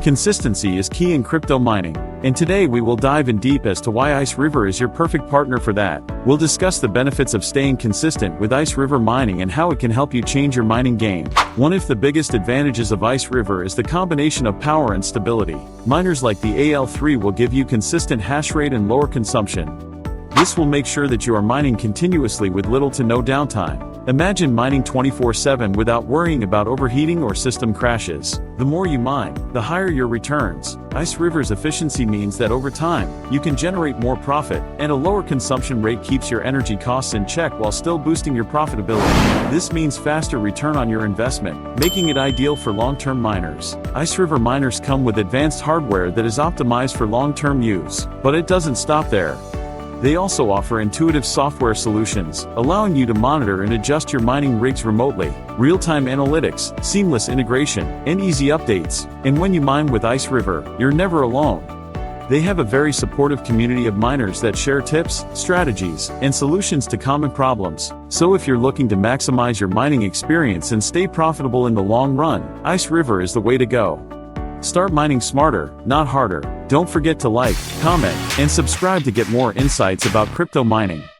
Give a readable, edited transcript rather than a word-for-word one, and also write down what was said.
Consistency is key in crypto mining, and today we will dive in deep as to why Iceriver is your perfect partner for that. We'll discuss the benefits of staying consistent with Iceriver mining and how it can help you change your mining game. One of the biggest advantages of Iceriver is the combination of power and stability. Miners like the AL3 will give you consistent hash rate and lower consumption. This will make sure that you are mining continuously with little to no downtime. Imagine mining 24/7 without worrying about overheating or system crashes. The more you mine, the higher your returns. Iceriver's efficiency means that over time, you can generate more profit, and a lower consumption rate keeps your energy costs in check while still boosting your profitability. This means faster return on your investment, making it ideal for long-term miners. Iceriver miners come with advanced hardware that is optimized for long-term use. But it doesn't stop there. They also offer intuitive software solutions, allowing you to monitor and adjust your mining rigs remotely. Real-time analytics, seamless integration, and easy updates. And when you mine with Iceriver, you're never alone. They have a very supportive community of miners that share tips, strategies, and solutions to common problems. So if you're looking to maximize your mining experience and stay profitable in the long run, Iceriver is the way to go. Start mining smarter, not harder. Don't forget to like, comment, and subscribe to get more insights about crypto mining.